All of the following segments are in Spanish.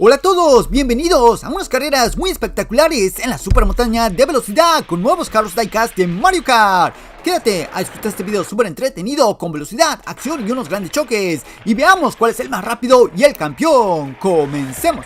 Hola a todos, bienvenidos a unas carreras muy espectaculares en la super montaña de velocidad con nuevos carros diecast de Mario Kart. Quédate a disfrutar este video súper entretenido con velocidad, acción y unos grandes choques y veamos cuál es el más rápido y el campeón. ¡Comencemos!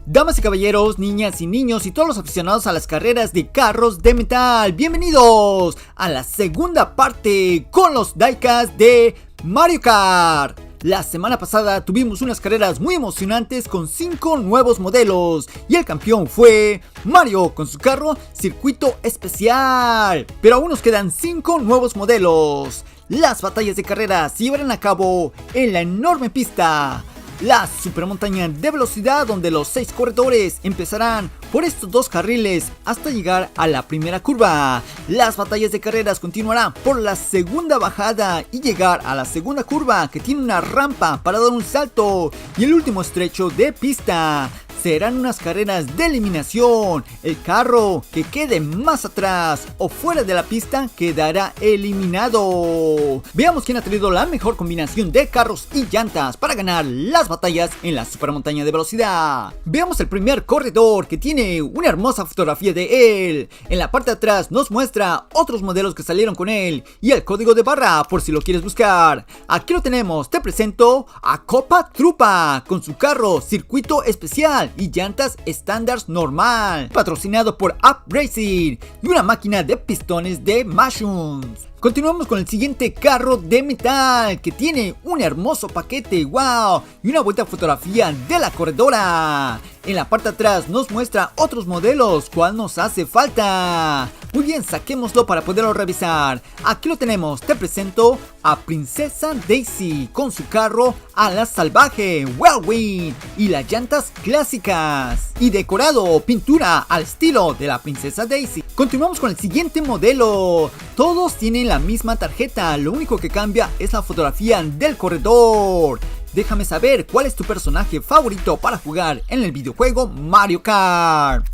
Damas y caballeros, niñas y niños y todos los aficionados a las carreras de carros de metal, bienvenidos a la segunda parte con los diecast de Mario Kart. La semana pasada tuvimos unas carreras muy emocionantes con 5 nuevos modelos y el campeón fue Mario con su carro Circuito Especial. Pero aún nos quedan 5 nuevos modelos. Las batallas de carreras se llevarán a cabo en la enorme pista, la supermontaña de velocidad, donde los 6 corredores empezarán por estos 2 carriles hasta llegar a la primera curva. Las batallas de carreras continuarán por la segunda bajada y llegar a la segunda curva, que tiene una rampa para dar un salto, y el último estrecho de pista. Serán unas carreras de eliminación. El carro que quede más atrás o fuera de la pista quedará eliminado. Veamos quién ha tenido la mejor combinación de carros y llantas para ganar las batallas en la supermontaña de velocidad. Veamos el primer corredor, que tiene una hermosa fotografía de él. En la parte de atrás nos muestra otros modelos que salieron con él y el código de barra por si lo quieres buscar. Aquí lo tenemos. Te presento a Koopa Troopa con su carro Circuito Especial y llantas estándares normal, patrocinado por Up Racing y una máquina de pistones de Mushrooms. Continuamos con el siguiente carro de metal, que tiene un hermoso paquete, wow, y una bonita fotografía de la corredora. En la parte de atrás nos muestra otros modelos, ¿cuál nos hace falta? Muy bien, saquémoslo para poderlo revisar. Aquí lo tenemos. Te presento a Princesa Daisy con su carro Ala Salvaje, Whirlwind, y las llantas clásicas y decorado, pintura al estilo de la Princesa Daisy. Continuamos con el siguiente modelo. Todos tienen la misma tarjeta, lo único que cambia es la fotografía del corredor. Déjame saber cuál es tu personaje favorito para jugar en el videojuego Mario Kart.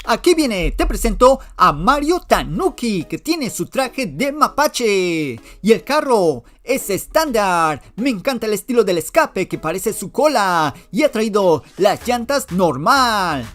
Aquí viene, te presento a Mario Tanuki, que tiene su traje de mapache y el carro es estándar. Me encanta el estilo del escape, que parece su cola, y ha traído las llantas normal.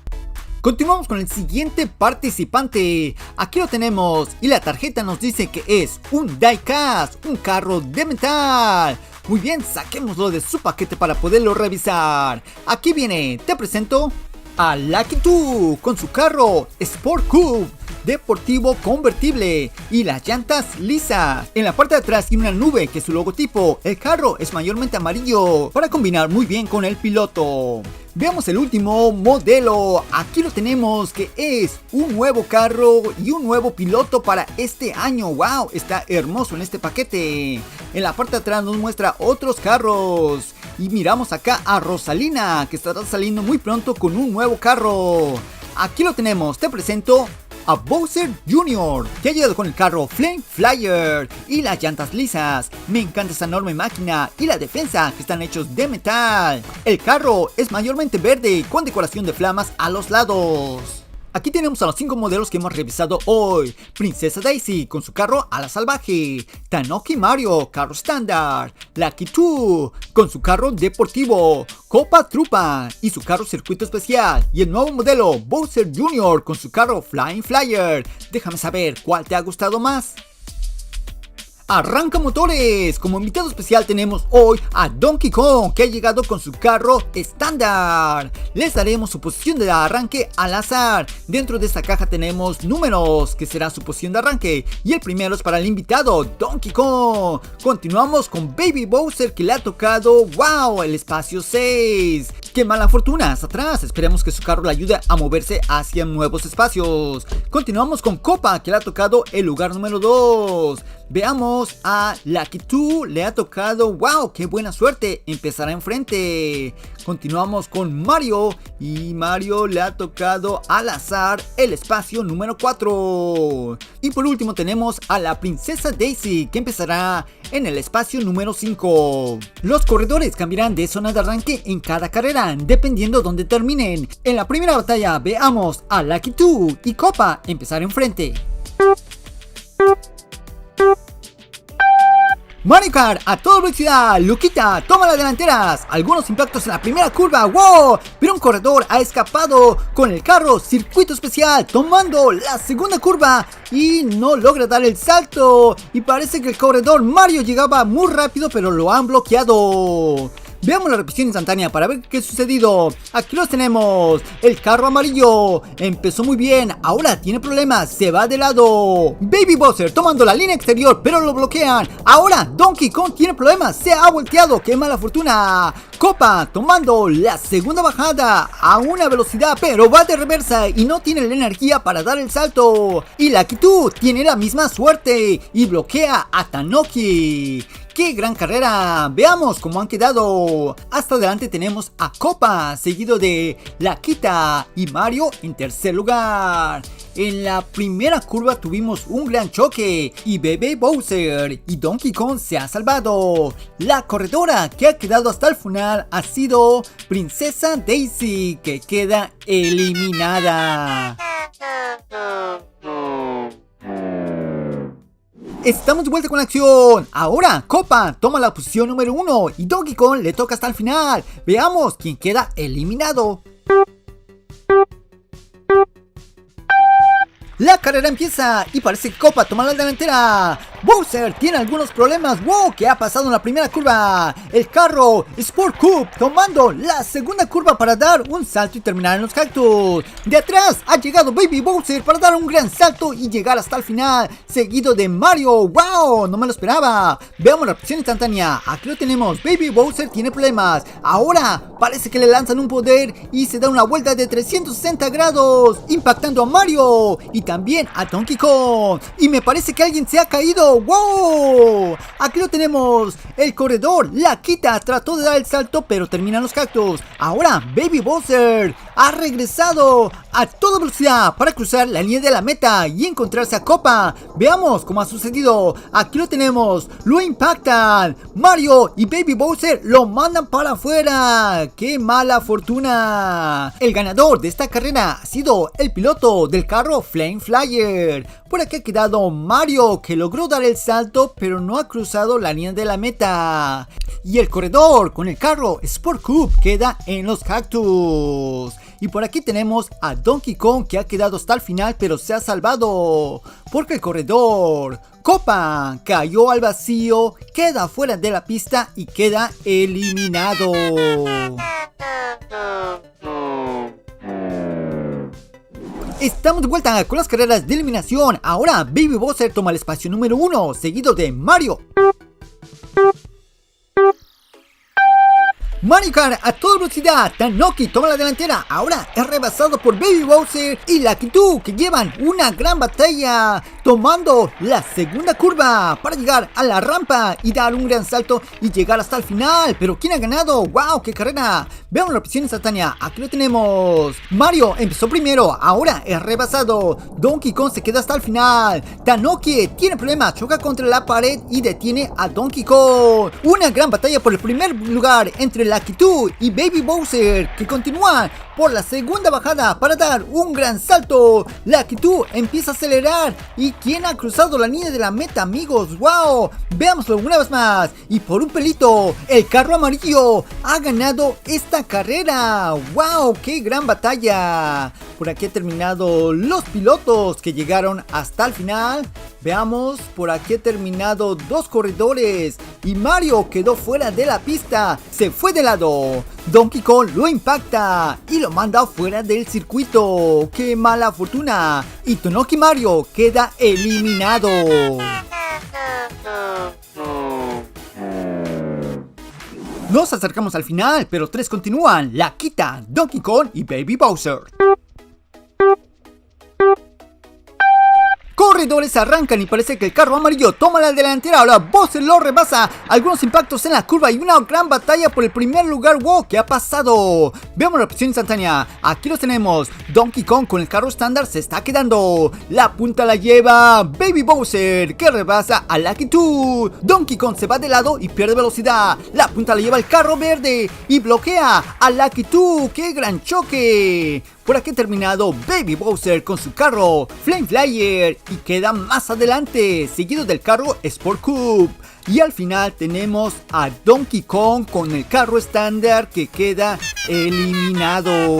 Continuamos con el siguiente participante. Aquí lo tenemos y la tarjeta nos dice que es un diecast, un carro de metal. Muy bien, saquémoslo de su paquete para poderlo revisar. Aquí viene, te presento a Lucky 2 con su carro Sport Cube deportivo convertible y las llantas lisas. En la parte de atrás tiene una nube que es su logotipo. El carro es mayormente amarillo para combinar muy bien con el piloto. Veamos el último modelo. Aquí lo tenemos, que es un nuevo carro y un nuevo piloto para este año. Wow, está hermoso en este paquete. En la parte de atrás nos muestra otros carros. Y miramos acá a Rosalina, que estará saliendo muy pronto con un nuevo carro. Aquí lo tenemos, te presento a Bowser Jr., que ha llegado con el carro Flame Flyer y las llantas lisas. Me encanta esa enorme máquina y la defensa, que están hechos de metal. El carro es mayormente verde con decoración de flamas a los lados. Aquí tenemos a los 5 modelos que hemos revisado hoy. Princesa Daisy con su carro Ala Salvaje, Tanuki Mario, carro estándar, Lucky 2 con su carro deportivo, Koopa Troopa y su carro Circuito Especial, y el nuevo modelo Bowser Jr. con su carro Flying Flyer. Déjame saber cuál te ha gustado más. ¡Arranca motores! Como invitado especial tenemos hoy a Donkey Kong, que ha llegado con su carro estándar. Les daremos su posición de arranque al azar. Dentro de esta caja tenemos números, que será su posición de arranque, y el primero es para el invitado Donkey Kong. Continuamos con Baby Bowser, que le ha tocado, wow, el espacio 6. ¡Qué mala fortuna! Hasta atrás. Esperemos que su carro le ayude a moverse hacia nuevos espacios. Continuamos con Koopa, que le ha tocado el lugar número 2. Veamos a Lucky 2, le ha tocado, wow, qué buena suerte, empezará enfrente. Continuamos con Mario, y Mario le ha tocado al azar el espacio número 4. Y por último tenemos a la Princesa Daisy, que empezará en el espacio número 5. Los corredores cambiarán de zona de arranque en cada carrera, dependiendo donde terminen. En la primera batalla veamos a Lucky 2 y Koopa empezar enfrente. Mario Kart a toda velocidad. Luquita toma las delanteras. Algunos impactos en la primera curva. ¡Wow! Pero un corredor ha escapado con el carro circuito especial, tomando la segunda curva y no logra dar el salto. Y parece que el corredor Mario llegaba muy rápido, pero lo han bloqueado. Veamos la repetición instantánea para ver qué ha sucedido. Aquí los tenemos. El carro amarillo empezó muy bien, ahora tiene problemas, se va de lado. Baby Bowser tomando la línea exterior, pero lo bloquean. Ahora Donkey Kong tiene problemas, se ha volteado, qué mala fortuna. Koopa tomando la segunda bajada a una velocidad, pero va de reversa y no tiene la energía para dar el salto. Y Lucky 2 tiene la misma suerte y bloquea a Tanoki. ¡Qué gran carrera! Veamos cómo han quedado. Hasta adelante tenemos a Koopa, seguido de Laquita y Mario en tercer lugar. En la primera curva tuvimos un gran choque y Baby Bowser y Donkey Kong se ha salvado. La corredora que ha quedado hasta el final ha sido Princesa Daisy, que queda eliminada. Estamos de vuelta con la acción. Ahora Koopa toma la posición número 1 y Donkey Kong le toca hasta el final. Veamos quién queda eliminado. La carrera empieza y parece que Koopa toma la delantera. Bowser tiene algunos problemas. ¡Wow! ¿Qué ha pasado en la primera curva? El carro Sport Cup tomando la segunda curva para dar un salto y terminar en los cactus. De atrás ha llegado Baby Bowser para dar un gran salto y llegar hasta el final, seguido de Mario. ¡Wow! No me lo esperaba. Veamos la presión instantánea. Aquí lo tenemos. Baby Bowser tiene problemas. Ahora parece que le lanzan un poder y se da una vuelta de 360 grados, impactando a Mario y también a Donkey Kong. Y me parece que alguien se ha caído. ¡Wow! Aquí lo tenemos. El corredor Laquita trató de dar el salto, pero termina en los cactus. Ahora Baby Bowser ha regresado a toda velocidad para cruzar la línea de la meta y encontrarse a Koopa. Veamos cómo ha sucedido. Aquí lo tenemos. Lo impactan. Mario y Baby Bowser lo mandan para afuera. ¡Qué mala fortuna! El ganador de esta carrera ha sido el piloto del carro Flame Flyer. Por aquí ha quedado Mario, que logró dar el salto pero no ha cruzado la línea de la meta. Y el corredor con el carro Sport Cup queda en los cactus. Y por aquí tenemos a Donkey Kong, que ha quedado hasta el final pero se ha salvado, porque el corredor Koopa cayó al vacío, queda fuera de la pista y queda eliminado. Estamos de vuelta con las carreras de eliminación. Ahora Baby Bowser toma el espacio número 1, seguido de Mario. Mario Kart a toda velocidad. Tanoki toma la delantera. Ahora es rebasado por Baby Bowser y Lucky 2, que llevan una gran batalla, tomando la segunda curva para llegar a la rampa y dar un gran salto y llegar hasta el final. Pero ¿quién ha ganado? ¡Wow! ¡Qué carrera! Veamos la repetición instantánea. Aquí lo tenemos. Mario empezó primero, ahora es rebasado. Donkey Kong se queda hasta el final. Tanoki tiene problemas, choca contra la pared y detiene a Donkey Kong. Una gran batalla por el primer lugar entre Lucky 2 y Baby Bowser, que continúan por la segunda bajada para dar un gran salto. Lucky 2 empieza a acelerar. ¿Y quién ha cruzado la línea de la meta, amigos? ¡Wow! Veámoslo una vez más. Y por un pelito, el carro amarillo ha ganado esta carrera. ¡Wow! ¡Qué gran batalla! Por aquí han terminado los pilotos que llegaron hasta el final. Veamos, por aquí ha terminado dos corredores y Mario quedó fuera de la pista, se fue de lado. Donkey Kong lo impacta y lo manda fuera del circuito. ¡Qué mala fortuna! Y Tanoki Mario queda eliminado. Nos acercamos al final, pero tres continúan: Laquita, Donkey Kong y Baby Bowser. Corredores arrancan y parece que el carro amarillo toma la delantera. Ahora Bowser lo rebasa. Algunos impactos en la curva y una gran batalla por el primer lugar. ¡Wow! ¿Qué ha pasado? Veamos la opción instantánea. Aquí los tenemos. Donkey Kong con el carro estándar se está quedando. La punta la lleva Baby Bowser, que rebasa a Lucky 2. Donkey Kong se va de lado y pierde velocidad. La punta la lleva el carro verde y bloquea a Lucky 2. ¡Qué gran choque! Por aquí ha terminado Baby Bowser con su carro Flame Flyer y queda más adelante, seguido del carro Sport Coupe. Y al final tenemos a Donkey Kong con el carro estándar que queda eliminado.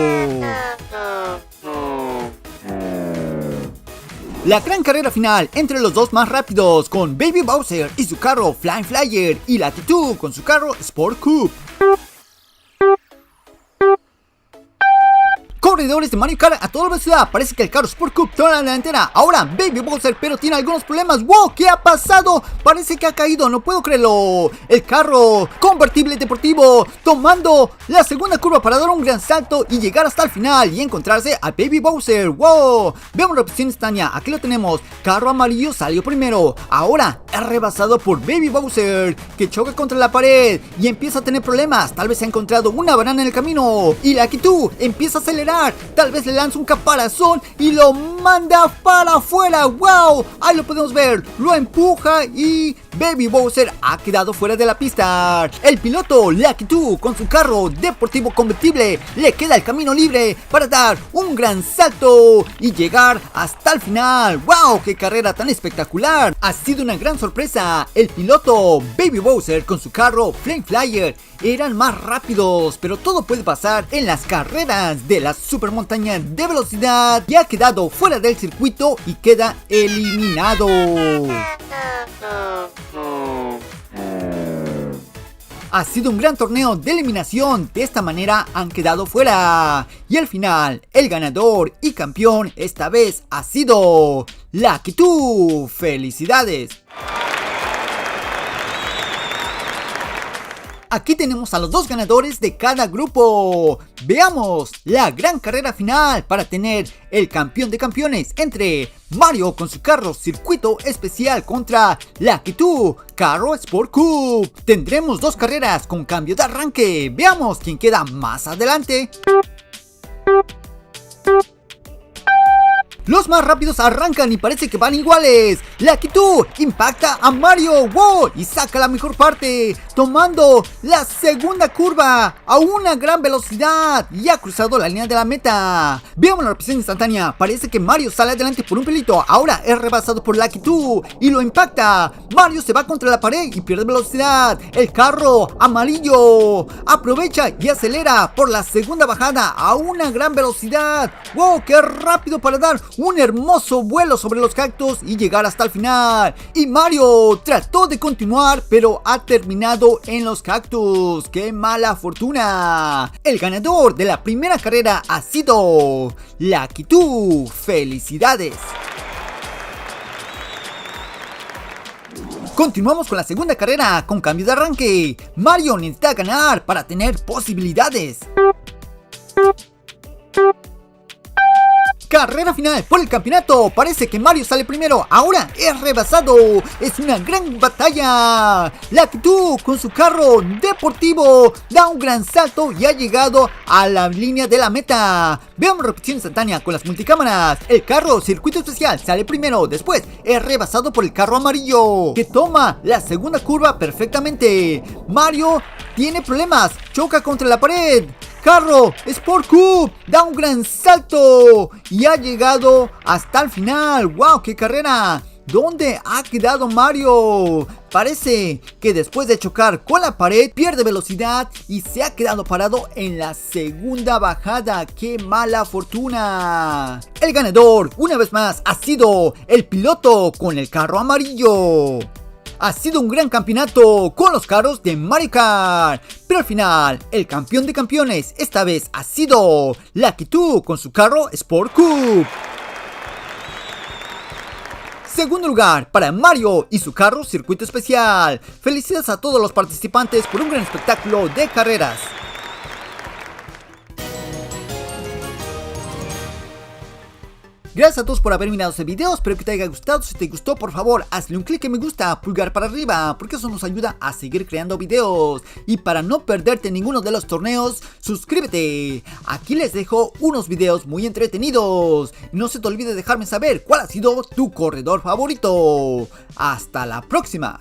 La gran carrera final entre los dos más rápidos, con Baby Bowser y su carro Flame Flyer y Lakitu con su carro Sport Coupe. Corredores de Mario Kart a toda velocidad. Parece que el carro Sport Coupe toma la delantera. Ahora Baby Bowser, pero tiene algunos problemas. ¡Wow! ¿Qué ha pasado? Parece que ha caído, no puedo creerlo. El carro convertible deportivo tomando la segunda curva para dar un gran salto y llegar hasta el final y encontrarse a Baby Bowser. ¡Wow! Veamos la opción instantánea. Aquí lo tenemos. Carro amarillo salió primero. Ahora es rebasado por Baby Bowser, que choca contra la pared y empieza a tener problemas. Tal vez se ha encontrado una banana en el camino. Y Lakitu empieza a acelerar. Tal vez le lanza un caparazón y lo manda para afuera. ¡Wow! Ahí lo podemos ver. Lo empuja y Baby Bowser ha quedado fuera de la pista. El piloto Lakitu con su carro deportivo convertible le queda el camino libre para dar un gran salto y llegar hasta el final. ¡Wow! ¡Qué carrera tan espectacular! Ha sido una gran sorpresa. El piloto Baby Bowser con su carro Flame Flyer eran más rápidos, pero todo puede pasar en las carreras de la supermontaña de velocidad. Y ha quedado fuera del circuito y queda eliminado. Ha sido un gran torneo de eliminación. De esta manera han quedado fuera. Y al final, el ganador y campeón esta vez ha sido Lakitu. ¡Felicidades! Aquí tenemos a los dos ganadores de cada grupo. Veamos la gran carrera final para tener el campeón de campeones entre Mario con su carro circuito especial contra Lakitu, carro Sport Coupe. Tendremos dos carreras con cambio de arranque. Veamos quién queda más adelante. Los más rápidos arrancan y parece que van iguales. Lakitu impacta a Mario. ¡Wow! Y saca la mejor parte, tomando la segunda curva a una gran velocidad y ha cruzado la línea de la meta. Veamos la repetición instantánea. Parece que Mario sale adelante por un pelito. Ahora es rebasado por Lakitu y lo impacta. Mario se va contra la pared y pierde velocidad. El carro amarillo aprovecha y acelera por la segunda bajada a una gran velocidad. ¡Wow! ¡Qué rápido para dar un hermoso vuelo sobre los cactus y llegar hasta el final! Y Mario trató de continuar, pero ha terminado en los cactus. ¡Qué mala fortuna! El ganador de la primera carrera ha sido Lakitu. ¡Felicidades! Continuamos con la segunda carrera con cambio de arranque. Mario necesita ganar para tener posibilidades. Carrera final por el campeonato. Parece que Mario sale primero. Ahora es rebasado. Es una gran batalla. Lakitu con su carro deportivo da un gran salto y ha llegado a la línea de la meta. Veamos repetición instantánea con las multicámaras. El carro circuito especial sale primero. Después es rebasado por el carro amarillo, que toma la segunda curva perfectamente. Mario tiene problemas. Choca contra la pared. Carro Sport Coupe da un gran salto y ha llegado hasta el final. ¡Wow! ¡Qué carrera! ¿Dónde ha quedado Mario? Parece que después de chocar con la pared pierde velocidad y se ha quedado parado en la segunda bajada. ¡Qué mala fortuna! El ganador, una vez más, ha sido el piloto con el carro amarillo. Ha sido un gran campeonato con los carros de Mario Kart, pero al final el campeón de campeones esta vez ha sido Lakitu con su carro Sport Coupe. Segundo lugar para Mario y su carro circuito especial. Felicidades a todos los participantes por un gran espectáculo de carreras. Gracias a todos por haber mirado este video, espero que te haya gustado. Si te gustó, por favor, hazle un clic en me gusta, pulgar para arriba, porque eso nos ayuda a seguir creando videos. Y para no perderte ninguno de los torneos, suscríbete. Aquí les dejo unos videos muy entretenidos. No se te olvide dejarme saber cuál ha sido tu corredor favorito. Hasta la próxima.